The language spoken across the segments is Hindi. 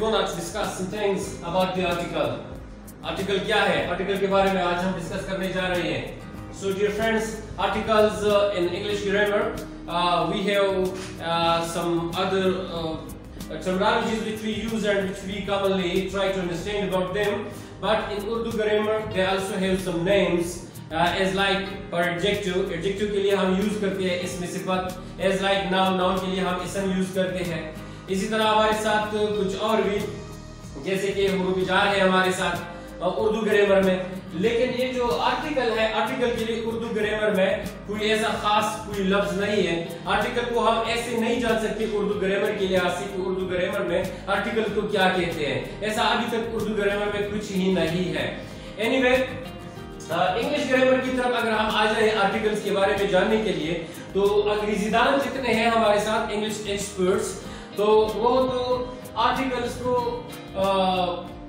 gonna discuss some things about the article. Article क्या है? Article के बारे में आज हम discuss करने जा रहे हैं. So dear friends, articles in English grammar, we have some other terminologies which we use and which we commonly try to understand about them. But in Urdu grammar, they also have some names. As like for adjective, adjective के लिए हम यूज करते हैं इसमें सिफत. As like noun, noun के लिए हम इसम यूज करते हैं. इसी तरह हमारे साथ कुछ और भी, जैसे कि हुरूफ जार है हमारे साथ उर्दू ग्रामर में. लेकिन ये जो आर्टिकल है, आर्टिकल के लिए उर्दू ग्रामर में कोई ऐसा खास कोई लफ्ज नहीं है. आर्टिकल को हम ऐसे नहीं जान सकते उर्दू ग्रामर के लिहाज से कि उर्दू ग्रामर में आर्टिकल को क्या कहते हैं. ऐसा अभी तक उर्दू ग्रामर में कुछ ही नहीं है. एनीवे, इंग्लिश ग्रामर की तरफ अगर हम आ जाए आर्टिकल्स के बारे में जानने के लिए, तो अंग्रेजीदान जितने हैं हमारे साथ इंग्लिश एक्सपर्ट्स, तो वो तो आर्टिकल्स को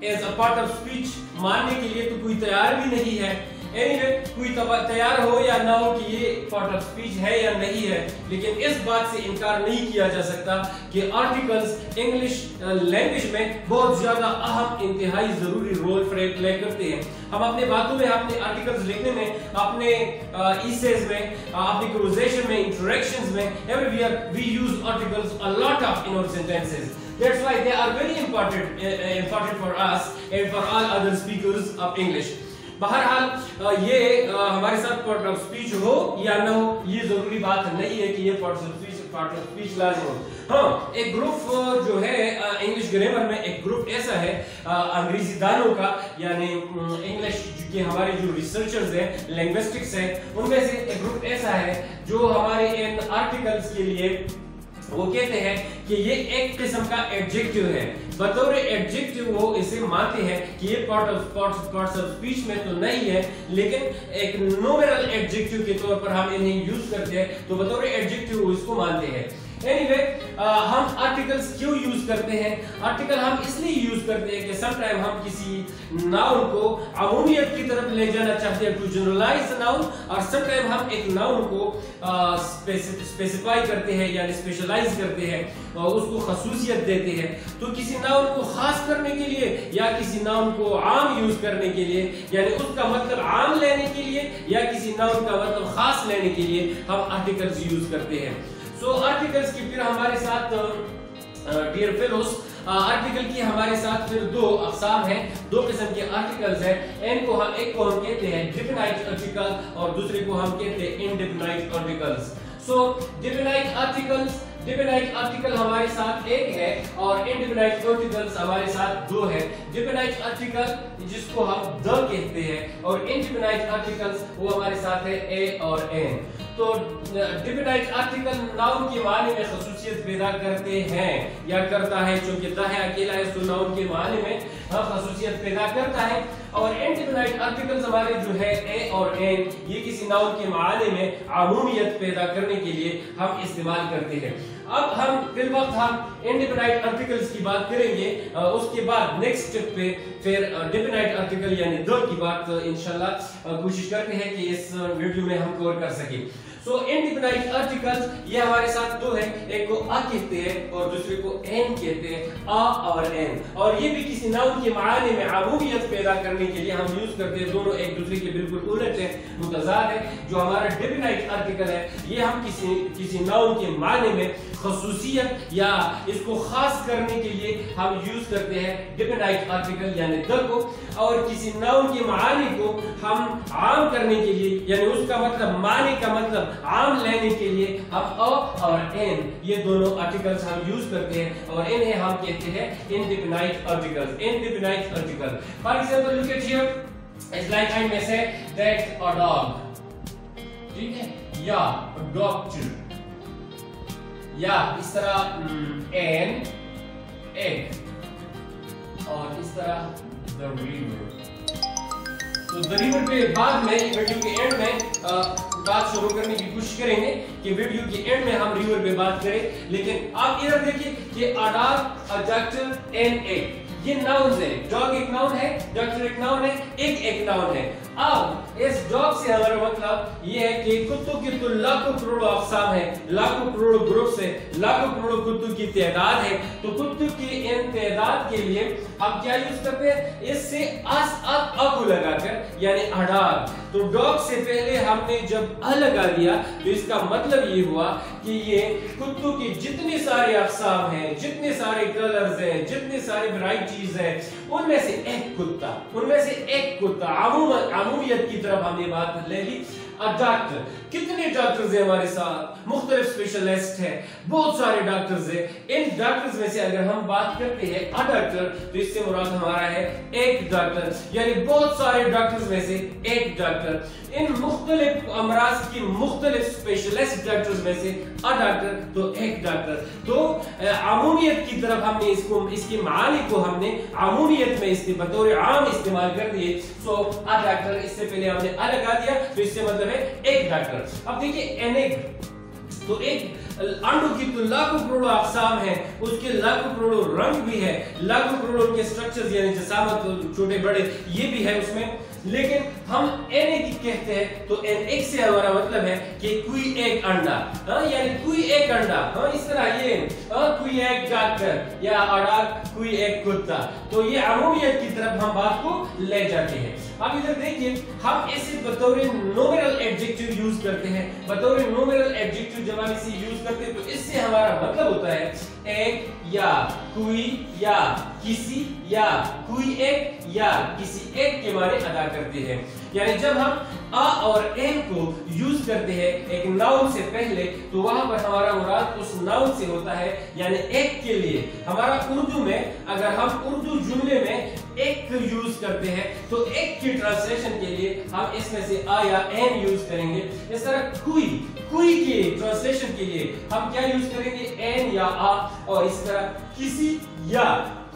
as a part of speech मानने के लिए तो कोई तैयार भी नहीं है. एनीवे, कोई तैयार हो या ना हो कि ये पार्ट ऑफ स्पीच है या नहीं है, लेकिन इस बात से इनकार नहीं किया जा सकता कि आर्टिकल्स इंग्लिश लैंग्वेज में बहुत ज्यादा अहम, इंतहाई जरूरी रोल प्ले करते हैं. हम अपने बातों में, अपने आर्टिकल्स लिखने में, अपने ईसेज में, अपनी कन्वर्सेशन में, इंटरेक्शंस में, everywhere we use articles a lot of in our sentences. That's why they are very important for us and for all other speakers of English. बहरहाल ये हमारे साथ पार्ट ऑफ स्पीच हो या ना हो, ये जरूरी बात नहीं है कि ये पार्ट ऑफ स्पीच लाजिम हो. हाँ, एक ग्रुप जो है इंग्लिश ग्रामर में, एक ग्रुप ऐसा है अंग्रेजी दानों का, यानी इंग्लिश के हमारे जो रिसर्चर्स हैं, लिंग्विस्टिक्स हैं, उनमें से एक ग्रुप ऐसा है जो हमारे इन आर्टिकल्स के लिए वो कहते हैं कि ये एक किस्म का एडजेक्टिव है. बतौर एडजेक्टिव वो इसे मानते हैं कि ये पार्ट्स ऑफ स्पीच में तो नहीं है, लेकिन एक नोमिनल एडजेक्टिव के तौर पर हम इन्हें यूज करते हैं, तो बतौर एडजेक्टिव वो इसको मानते हैं. एनीवे, हम आर्टिकल्स क्यों यूज करते हैं? आर्टिकल हम इसलिए यूज करते हैं कि समटाइम हम किसी नाउन को अमूमियत की तरफ ले जाना चाहते हैं, टू जनरलाइज नाउन, और समटाइम हम एक नाउन को स्पेसिफाई करते हैं यानी स्पेशलाइज करते हैं और उसको खसूसियत देते हैं. तो किसी नाउन को खास करने के लिए या किसी नाउन को आम यूज करने के लिए, यानी उसका मतलब आम लेने के लिए या किसी नाउन का मतलब खास लेने के लिए हम आर्टिकल्स यूज करते हैं. सो आर्टिकल्स की फिर हमारे साथ डियर फेलोस, आर्टिकल की हमारे साथ फिर दो अक़साम हैं, दो किस्म के आर्टिकल्स हैं. एक को हम कहते हैं डिफिनाइट आर्टिकल और दूसरे को हम कहते हैं इंडेफिनाइट आर्टिकल्स. सो डिफिनाइट आर्टिकल हमारे साथ एक है और इंडेफिनाइट आर्टिकल्स हमारे साथ दो है. डिफिनाइट आर्टिकल जिसको हम द कहते हैं और इंडेफिनाइट आर्टिकल्स वो हमारे साथ है ए और एन. तो डिफिनाइट आर्टिकल नाउन के माने में खसूसियत पैदा करते हैं या करता है, क्योंकि द है अकेला है, तो नाउन के माने में खसूसियत पैदा करता है. और इंडेफिनाइट आर्टिकल्स हमारे जो है ए और एन, ये किसी नाउन के माने में अमूमियत पैदा करने के लिए हम इस्तेमाल करते हैं. अब हम फिर वक्त हम इंडेफिनाइट आर्टिकल्स की बात करेंगे, उसके बाद नेक्स्ट स्टेप पे फिर डिफिनाइट आर्टिकल यानी द की बात इंशाल्लाह कोशिश करते हैं कि इस वीडियो में हम कवर कर सकें. सो इंडेफिनाइट आर्टिकल्स ये हमारे साथ दो है, एक को आ कहते हैं और दूसरे को एन कहते हैं, आ और एन. और ये भी किसी नाउन के माने में अमूमियत पैदा करने के लिए हम यूज करते हैं. दोनों एक दूसरे के बिल्कुल उलट है, मुतज़ाद है. जो हमारा डिफिनाइट आर्टिकल है ये हम किसी नाउन के माने में खसूसियत या इसको खास करने के लिए हम यूज करते हैं डिफिनाइट आर्टिकल यानी द को, और किसी नाउन के माने को हम आम करने के लिए यानी उसका मतलब माने का मतलब आम लेने के लिए हम अ और एन, ये दोनों आर्टिकल्स हम यूज करते हैं और इन्हें हम कहते हैं indefinite articles. Indefinite article, for example look at here, it's like I may say that a dog, ठीक है, या डॉक्टर, या इस तरह एन एग, और इस तरह द रिवर. तो द रिवर पे बाद में वीडियो के एंड में बात शुरू करने की कोशिश करेंगे कि वीडियो के एंड में हम रिवर पे बात करें. लेकिन आप इधर देखिए कि a dog, a doctor and egg, ये नाउन्स है. डॉग एक नाउन है, डॉक्टर एक नाउन है, एक नाउन है. अब इस डॉग से हमारा मतलब ये है कि कुत्तों की तो लाखों करोड़ों अक़साम है, लाखों करोड़ों ग्रुप्स है, लाखों करोड़ों कुत्तों की तादाद है। तो कुत्तों की इन तादाद के लिए हम क्या यूज करते हैं, इससे अ लगाकर यानी अडाग। तो डॉग से पहले हमने जब अ लगा दिया तो इसका मतलब ये हुआ कि ये कुत्तों की जितने सारे अक़साम हैं, जितने सारे कलर्स हैं, जितने सारे वैरायटीज हैं, उनमें से एक कुत्ता अमूमियत की तरफ हमने बात ले ली। डॉक्टर, कितने डॉक्टर्स हैं हमारे साथ, मुख्तलिफ स्पेशलिस्ट हैं, बहुत सारे डॉक्टर्स हैं। इन डॉक्टर्स में से अगर हम बात करते हैं अ डॉक्टर, तो इससे मुराद हमारा है एक डॉक्टर, यानी बहुत सारे डॉक्टर्स में से एक डॉक्टर। इन मुख्तलिफ अमराज की मुख्तलिफ स्पेशलिस्ट डॉक्टर्स में से अ डॉक्टर, तो एक डॉक्टर। तो अमूमियत की तरफ हमने इसकी मानी को हमने अमूमियत में इसके बतौर आम इस्तेमाल कर दिए। सो अ डॉक्टर, इससे पहले हमने अ लगा दिया तो इससे मतलब है एक डॉक्टर। अब देखिए एनेक, तो एक अंडों की तो लाखों करोड़ों अक़साम है, उसके लाखों करोड़ों रंग भी है, लाखों करोड़ों के स्ट्रक्चर्स यानी जसामत छोटे बड़े ये भी है उसमें। लेकिन हम एनेक कहते हैं तो एनेक से हमारा मतलब है कि कोई एक अंडा, यानी कोई एक अंडा, इस तरह ये कोई एक डॉक्टर या अडाग कोई एक कुत्ता। तो ये अमूमियत की तरफ हम बात को ले जाते हैं। अब इधर देखिए, हम इसे बतौर नोमिनल एडजेक्टिव यूज करते हैं। बतौर नोमिनल एडजेक्टिव जब हम इसे यूज करते हैं तो इससे हमारा मतलब होता है एक या कोई या किसी या कोई एक या किसी एक के माने अदा करते हैं। यानी जब हम आ और एन को यूज करते हैं एक नाउन से पहले, तो वहां पर हमारा मुराद उस नाउन से होता है, यानी एक के लिए। हमारा उर्दू में अगर हम उर्दू जुमले में एक यूज करते हैं तो एक की ट्रांसलेशन के लिए हम इसमें से आ या एन यूज करेंगे। इस तरह कोई के ट्रांसलेशन के लिए हम क्या यूज करेंगे, एन या आ। और इस तरह किसी या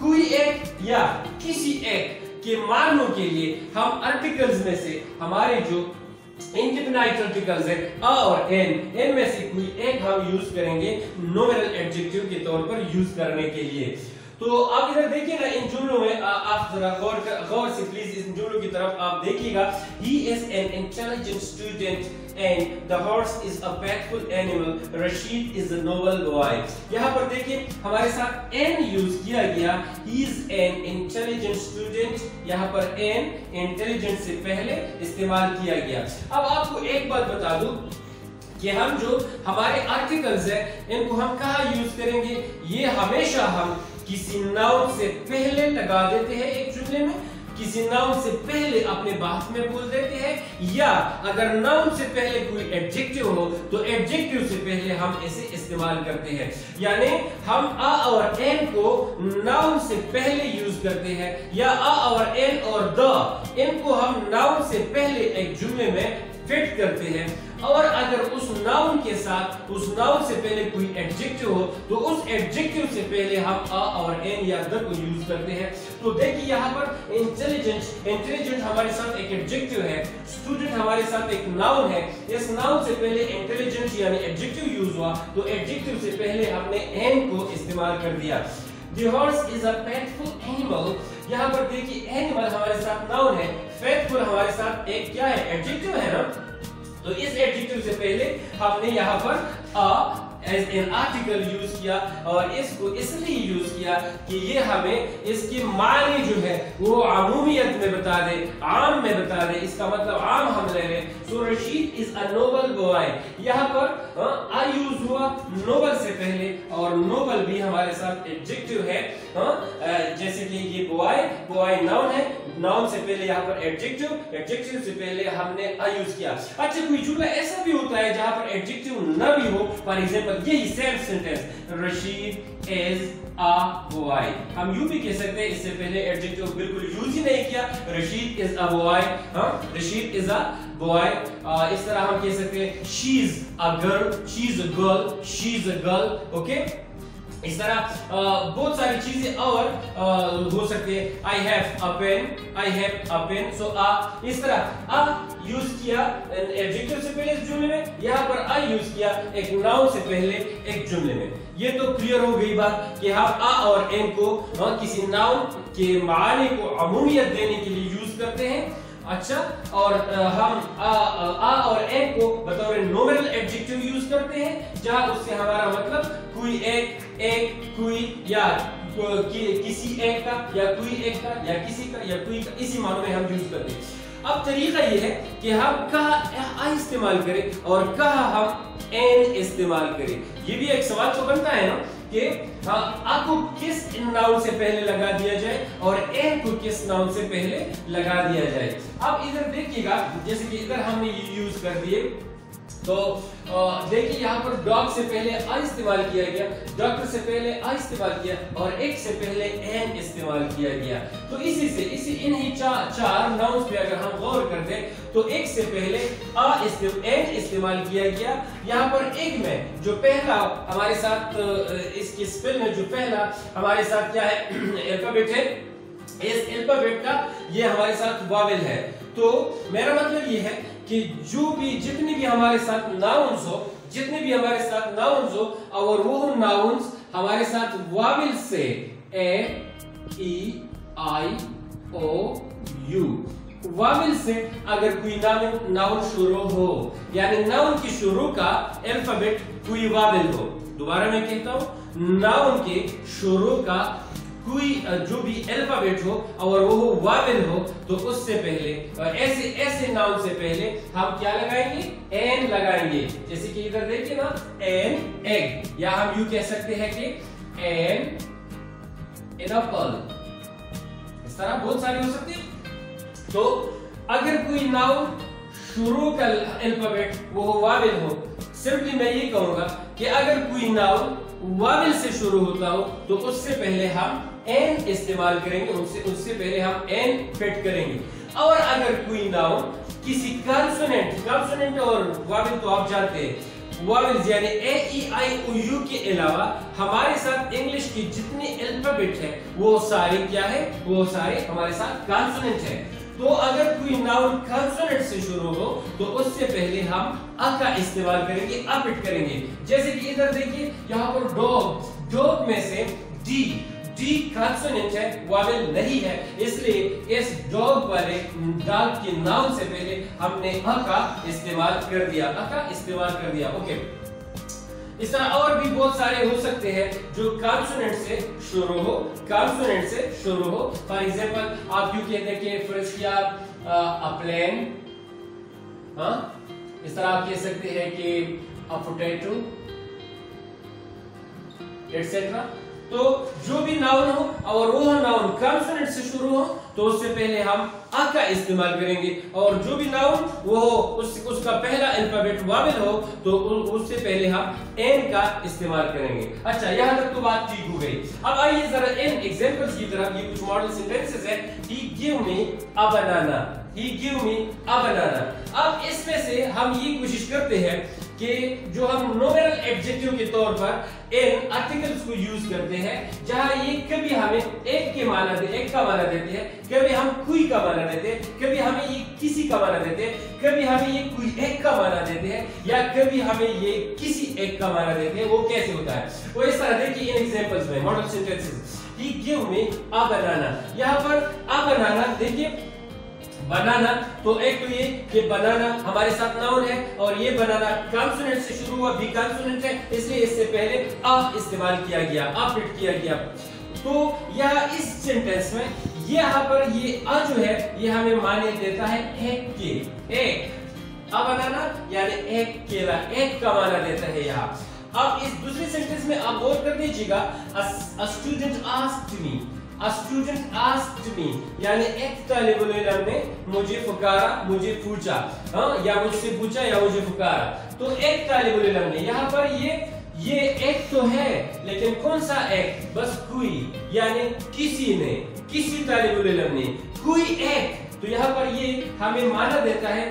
कोई एक या किसी एक के मानों के लिए हम आर्टिकल्स में से हमारे जो इंडिफिनाइट आर्टिकल्स है आ और एन में से कोई एक हम यूज करेंगे नोमिनल एडजेक्टिव के तौर पर यूज करने के लिए। तो आप इधर देखिए ना, इन जुमलों में आप जरा गौर से प्लीज इन जुमलों की तरफ आप देखिएगा। He is an intelligent student and the horse is a faithful animal. Rashid is a noble boy. यहाँ पर देखिए हमारे साथ n यूज किया गया। He is an intelligent student, यहाँ पर n intelligent से पहले इस्तेमाल किया गया। अब आपको एक बात बता दूं कि हम जो हमारे आर्टिकल्स है इनको हम कहाँ यूज करेंगे, ये हमेशा हम किसी नाउन से पहले लगा देते हैं एक जुमले में, किसी नाउन से पहले अपने बात में बोल देते हैं, या अगर नाउन से पहले कोई एडजेक्टिव हो तो एडजेक्टिव से पहले हम इसे इस्तेमाल करते हैं। यानी हम आ और एन को नाउन से पहले यूज करते हैं, या आ और एन और द इनको हम नाउन से पहले एक जुमले में फिट करते हैं। और अगर उस नाउन के साथ उस नाउन से पहले कोई एडजेक्टिव हो तो उस एडजेक्टिव से पहले हम आ और एन या द को यूज करते हैं। तो देखिए यहाँ पर इंटेलिजेंट हमारे साथ एक एडजेक्टिव है, स्टूडेंट हमारे साथ एक नाउन है। इस नाउन से पहले इंटेलिजेंट यानी एडजेक्टिव यूज हुआ तो एडजेक्टिव से पहले हमने एन को इस्तेमाल कर दिया। The horse is a faithful animal, यहाँ पर देखिए एनिमल हमारे साथ नाउन है, फेथफुल हमारे साथ एक क्या है, एडजेक्टिव है ना। तो इस एडजेक्टिव से पहले हमने यहाँ पर a as an article use किया, और इसको इसलिए यूज किया कि ये हमें इसकी मानी जो है वो अमूमियत में बता दे, आम में बता दे। इसका मतलब आम हम ले लें। So Rashid is a noble boy, यहाँ पर आ यूज हुआ नोबल से पहले, और नोबल भी हमारे साथ एडजेक्टिव है। जैसे कि ये बॉय नाउन है, नाउन से पहले यहाँ पर एडजेक्टिव से पहले हमने आ यूज किया। अच्छा, कोई जुमला ऐसा भी होता है जहाँ पर एडजेक्टिव न भी हो, फॉर एग्जांपल यही same sentence, Rashid is a boy, हम यूं भी कह सकते हैं, इससे पहले एडजेक्टिव बिल्कुल यूज ही नहीं किया, Rashid is a boy, Rashid is a boy. इस तरह हम कह सकते हैं she is a girl, she is a girl, she is a girl. Okay, इस तरह बहुत सारी चीजें और हो सकती है। आई हैव अ पेन, सो इस तरह आ यूज किया एडजेक्टिव से पहले इस जुमले में, यहाँ पर आ यूज किया एक नाउन से पहले एक जुमले में। ये तो क्लियर हो गई बात कि हम आ और एन को किसी नाउन के माने को अमूमियत देने के लिए यूज करते हैं। अच्छा, और हम आ और एन को बतौर नॉमिनल एडजेक्टिव यूज करते हैं, जहां उससे हमारा मतलब कोई एक कोई या किसी एक का या कोई एक का या किसी का या कोई का, इसी मानों में हम यूज करते हैं। अब तरीका ये है कि हम कहाँ आ इस्तेमाल करें और कहाँ हम एन इस्तेमाल करें। ये भी एक सवाल तो बनता है ना कि आ को किस नाउन से पहले लगा दिया जाए और एन को किस नाउन से पहले लगा दिया जाए। अब इधर देखिएगा, जैसे कि इधर हमने ये यूज कर दिए, तो देखिए यहाँ पर डॉग से पहले आ इस्तेमाल किया गया, डॉक्टर से पहले आ इस्तेमाल किया और एक से पहले एन इस्तेमाल किया गया। तो इसी इन्हीं चार नाउन्स पे अगर हम गौर करते तो एक से पहले एन इस्तेमाल किया गया। यहाँ पर एक में जो पहला हमारे साथ इसकी स्पेल में जो पहला हमारे साथ क्या है अल्फाबेट है, इस अल्फाबेट का ये हमारे साथ वावेल है। तो मेरा मतलब ये है कि जितने भी हमारे साथ नाउन्स हो और वो नाउन्स हमारे साथ वावेल से ए ई आई ओ यू, वावेल से अगर कोई नाउन शुरू हो, यानी नाउन की शुरू का अल्फाबेट कोई वावेल हो। दोबारा मैं कहता हूं, नाउन के शुरू का कोई जो भी अल्फाबेट हो और वो वावेल हो, तो उससे पहले ऐसे नाउन से पहले हम क्या लगाएंगे, एन लगाएंगे। जैसे कि इधर देखिए ना, एन एग, या हम यूं कह सकते हैं कि एन एप्पल, इस तरह बहुत सारे हो सकते हैं। तो अगर कोई नाउन शुरू का अल्फाबेट वो वावेल हो, सिंपली मैं ये कहूंगा कि अगर कोई नाउन वावेल से शुरू होता हो तो उससे पहले हम एन इस्तेमाल करेंगे, उससे पहले हम एन फिट करेंगे। और अगर कोई नाउन किसी कॉन्सोनेंट और वावेल तो आप जानते हैं, वावेल्स यानी ए ई आई ओ यू के अलावा हमारे साथ इंग्लिश की जितने अल्फाबेट है वो सारे क्या है, वो सारे हमारे साथ कॉन्सोनेंट है। तो अगर कोई नाउन कॉन्सोनेंट से शुरू हो तो उससे पहले हम अ का इस्तेमाल करेंगे, अ फिट करेंगे। जैसे कि इधर देखिए, यहाँ पर डॉग में से डी कॉन्सोनेंट है, वावेल नहीं है, इसलिए इस डॉग वाले डॉग के नाउन से पहले हमने अ का इस्तेमाल कर दिया, ओके। इस तरह और भी बहुत सारे हो सकते हैं जो कॉन्सोनेंट से शुरू हो। फॉर एग्जांपल आप यूं कहते हैं कि फर्स्ट किया अ प्लेन, हाँ, इस तरह आप कह सकते हैं कि अ पोटैटो, एटसेट्रा। तो जो भी नाउन हो और वो नाउन कॉन्सोनेंट से शुरू हो तो उससे पहले हम अ का इस्तेमाल करेंगे, और जो भी नाउन वो हो उसका पहला अल्फाबेट वावेल हो तो उससे पहले हम एन का इस्तेमाल करेंगे। अच्छा, यहाँ तक तो बात ठीक हो गई। अब आइए जरा इन एग्जांपल्स की तरफ। ये कुछ मॉडल सेंटेंसेस है। ही गिव मी अ बनाना, ही गिव मी अ बनाना। अब इसमें से हम ये कोशिश करते हैं कि जो हम नॉमिनल एडजेक्टिव के तौर पर इन आर्टिकल्स को यूज करते हैं, जहां ये कभी हमें एक का माना देते हैं, कभी हम कोई का माना देते हैं, कभी हमें ये किसी का माना देते हैं, कभी हमें ये कोई एक का माना देते हैं, या कभी हमें ये किसी एक का माना देते हैं। वो कैसे होता है वो इस तरह देखिए इन एग्जांपल्स में, मॉडल सेंटेंसेस। ही गिव मी अ बनाना, यहाँ पर अ बनाना देखिए, बनाना तो एक तो ये बनाना हमारे साथ नाउन है और ये बनाना कॉन्सोनेंट से शुरू हुआ, भी कॉन्सोनेंट है, इसलिए इससे पहले अ इस्तेमाल किया गया, अ फिट किया गया। तो यह इस सेंटेंस में यहाँ पर ये अ जो है ये हमें माने देता है एक के, एक अ बनाना यानी एक केला, एक का माना देता है यहाँ। अब इस दूसरे सेंटेंस में आप गौर कर दीजिएगा, a student asked me, A student asked me, यानी एक तालिबुल इल्म ने मुझे पुकारा, मुझे पूछा, हाँ, या मुझसे पूछा या मुझे पुकारा। तो एक तालिबुल इल्म ने, यहाँ पर ये एक तो है, लेकिन कौन सा एक, बस कोई, यानी किसी ने, किसी तालिबुल इल्म ने, कोई एक। तो यहाँ पर ये हमें माना देता है,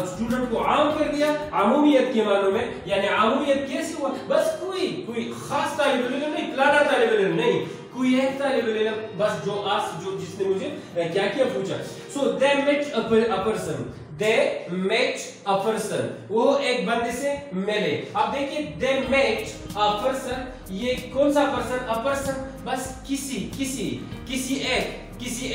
स्टूडेंट को आम कर दिया आमूमियत के मानों में, यानी आमूमियत कैसे हुआ, बस कोई खास तालिबुल इल्म नहीं, फलाना तालिबुल इल्म नहीं, कोई एक तालिबुल इल्म, बस जो जिसने मुझे क्या किया पूछा। So they met a person, they met a person, वो एक बंदे से मिले। अब देखिए दे मेट अ पर्सन, ये कौन सा पर्सन? अ पर्सन, बस किसी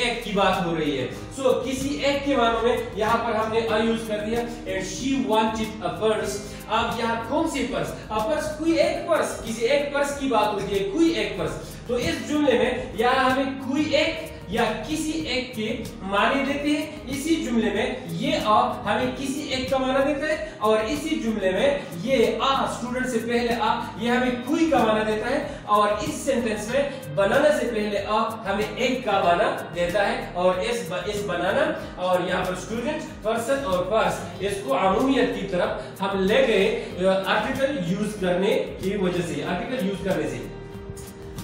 एक की बात हो रही है। सो किसी एक के मानों में यहाँ पर हमने अ यूज कर दिया। And she wanted a purse. अब यहाँ कौन सी पर्स? अ पर्स, कोई एक पर्स, किसी एक पर्स की बात होती है, कोई एक पर्स। तो इस जुमले में यहाँ हमें कोई एक या किसी एक के माने देते हैं। इसी जुमले में ये अ हमें किसी एक का माना देता है, और इसी जुमले में ये अ, स्टूडेंट से पहले अ, ये हमें कोई का माना देता है, और इस सेंटेंस में बनाना से पहले अ हमें एक का माना देता है। और इस बनाना और यहाँ पर स्टूडेंट, पर्सन और पर्स, इसको अमूमियत की तरफ हम ले गए आर्टिकल यूज करने की वजह से, आर्टिकल यूज करने से।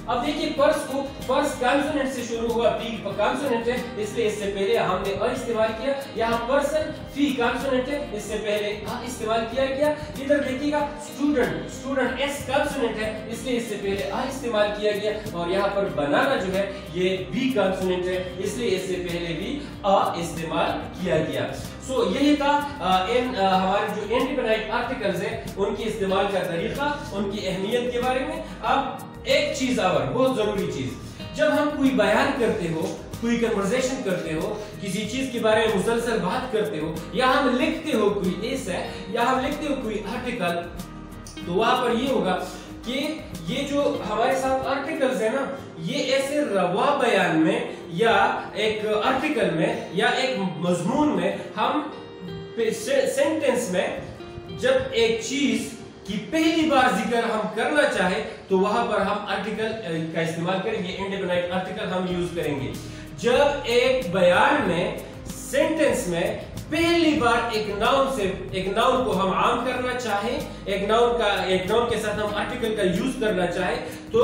अब देखिए पर्स कॉन्सोनेंट से शुरू हुआ, पी कॉन्सोनेंट है, इसलिए इससे पहले हमने अ इस्तेमाल किया। यहाँ पर्सन फी कॉन्सोनेंट है, इससे पहले अ इस्तेमाल किया गया। इधर देखिएगा स्टूडेंट एस कॉन्सोनेंट है, इसलिए इससे पहले अ इस्तेमाल किया गया। और यहाँ पर बनाना जो है ये बी कॉन्सोनेंट है, इसलिए इससे पहले भी अ इस्तेमाल किया गया। सो यही था हमारे जो इंडिपेंडेंट आर्टिकल्स है उनकी इस्तेमाल का तरीका, उनकी अहमियत के बारे में। अब एक चीज और, बहुत जरूरी चीज, जब हम कोई बयान करते हो, कोई कन्वर्सेशन करते हो, किसी चीज के बारे में मुसलसल बात करते हो, या हम लिखते हो कोई ऐसा, या हम लिखते हो कोई आर्टिकल, तो वहां पर ये होगा कि ये जो हमारे साथ आर्टिकल्स है ना, ये ऐसे रवा बयान में या एक आर्टिकल में या एक मजमून में हम सेंटेंस में जब एक चीज कि पहली बार जिक्र हम करना चाहे तो वहां पर हम आर्टिकल का इस्तेमाल करेंगे, इंडिपेंडेंट आर्टिकल हम यूज करेंगे। जब एक बयान में, सेंटेंस में पहली बार एक नाउन को हम आम करना चाहे, एक नाउन के साथ हम आर्टिकल का यूज करना चाहे, तो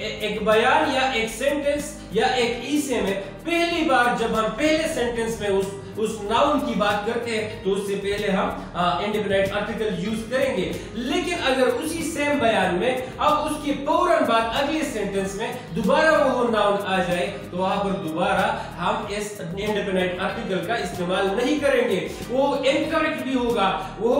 एक बयान या एक सेंटेंस या एक इसे में पहली बार जब हम पहले सेंटेंस में उस नाउन की बात करते हैं तो उससे पहले हम इंडिपेंडेंट आर्टिकल यूज करेंगे। लेकिन अगर उसी सेम बयान में अब उसके फौरन बाद अगले सेंटेंस में दोबारा वो नाउन आ जाए तो वहां पर दोबारा हम इस इंडिपेंडेंट आर्टिकल का इस्तेमाल नहीं करेंगे। वो इनकरेक्ट भी होगा, वो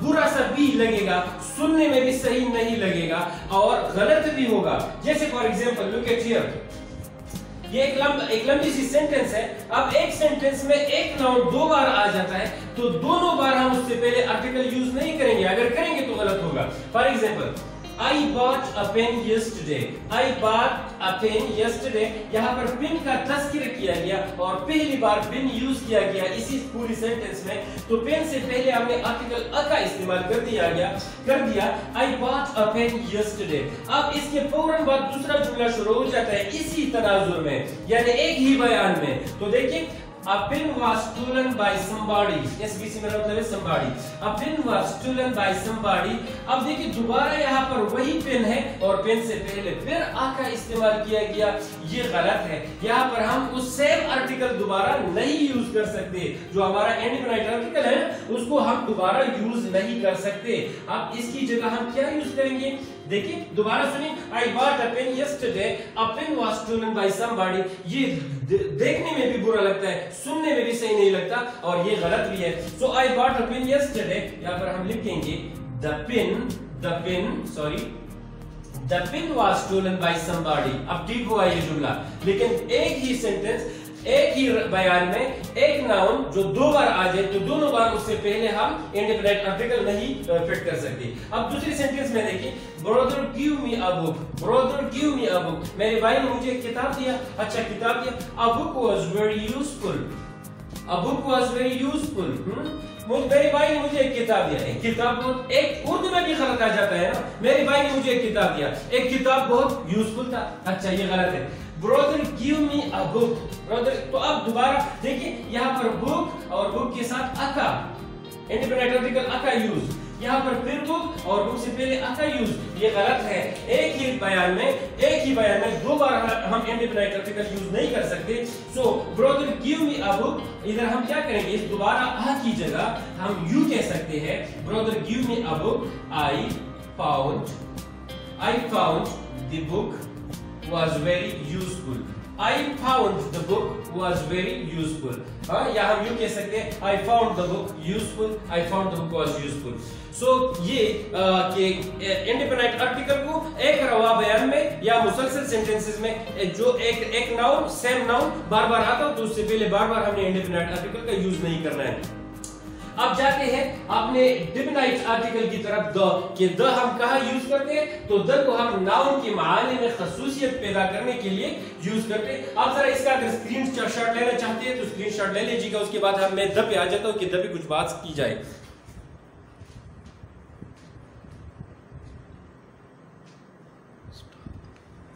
बुरा सा भी लगेगा, सुनने में भी सही नहीं लगेगा और गलत भी होगा। जैसे for example look at here, ये एक लंबी सी सेंटेंस है। अब एक सेंटेंस में एक नाउन दो बार आ जाता है तो दोनों बार हम उससे पहले आर्टिकल यूज नहीं करेंगे, अगर करेंगे तो गलत होगा। For example, I bought a pen yesterday. I bought a pen yesterday. यहाँ पर पेन का तस्करा किया गया और पहली बार पेन यूज किया गया इसी पूरी सेंटेंस में, तो पेन से पहले हमने आर्टिकल अ का इस्तेमाल कर दिया। I bought a pen yesterday. अब इसके फौरन बाद दूसरा जुमला शुरू हो जाता है इसी तनाजुर में, यानी एक ही बयान में। तो देखिए, a pen was stolen by somebody. SBC मेरा मतलब है somebody. A pen was stolen by somebody. अब देखिए दोबारा यहाँ पर वही पेन है और पेन से पहले फिर आ का इस्तेमाल किया गया, ये गलत है। यहाँ पर हम उस सेम आर्टिकल दोबारा नहीं यूज कर सकते, जो हमारा इंडिपेंडेंट आर्टिकल है उसको हम दोबारा यूज नहीं कर सकते। अब इसकी जगह हम क्या यूज करेंगे, देखिए दोबारा सुनिए। I bought a pen yesterday. A pen was stolen by somebody. ये देखने में भी बुरा लगता है, सुनने में भी सही नहीं लगता और ये गलत भी है। So I bought a pen yesterday. यहाँ पर हम लिखेंगे the pen was stolen by somebody. अब ठीक हुआ ये जुमला, लेकिन एक ही सेंटेंस, एक ही बयान में एक नाउन जो दो बार आ जाए तो दोनों बार उससे पहले हम इंडिपेंडेंट आर्टिकल नहीं फिट कर सकते। अब दूसरी सेंटेंस में देखिए, brother give me a book. Brother give me a book, मेरे भाई ने मुझे एक किताब दिया, अच्छा किताब दिया। A book was very useful. A book was very useful. मेरे भाई ने मुझे एक किताब दिया। एक किताब बहुत, एक उर्दू में भी गलत आ जाता है ना, मेरे भाई ने मुझे एक किताब दिया, एक किताब बहुत यूजफुल था, अच्छा ये गलत है। Brother give me a book, brother. तो अब दोबारा देखिए, यहाँ पर बुक और बुक के साथ अका, इंडिपेंडेंट आर्टिकल अका यूज, यहाँ पर फिर बुक और बुक से पहले अका यूज, ये गलत है। एक ही बयान में दो बार हम इंडिपेंडेंट आर्टिकल यूज नहीं कर सकते। सो brother give me a book, इधर हम क्या करेंगे, दोबारा अ की जगह हम यू कह सकते हैं, brother give me a book. I found the book was very useful. I found the book was very useful. या हम यूं कह सकते हैं I found the book useful, I found the book was useful. So ये कि इंडिपेंडेंट आर्टिकल को एक रवा बयान में या मुसलसल सेंटेंसेस में जो एक नाउन सेम नाउन बार बार आता हो तो उससे पहले बार बार हमने इंडिपेंडेंट आर्टिकल का यूज नहीं करना है। अब जाते हैं अपने डिफिनाइट आर्टिकल की तरफ। द कि द हम कहाँ यूज करते हैं, तो द को हम नाउन के मायने में खसूसियत पैदा करने के लिए यूज करते हैं। आप जरा इसका अगर स्क्रीनशॉट लेना चाहते हैं तो स्क्रीनशॉट ले लीजिएगा, उसके बाद मैं द पे आ जाता हूँ कि द पे कुछ बात की जाए।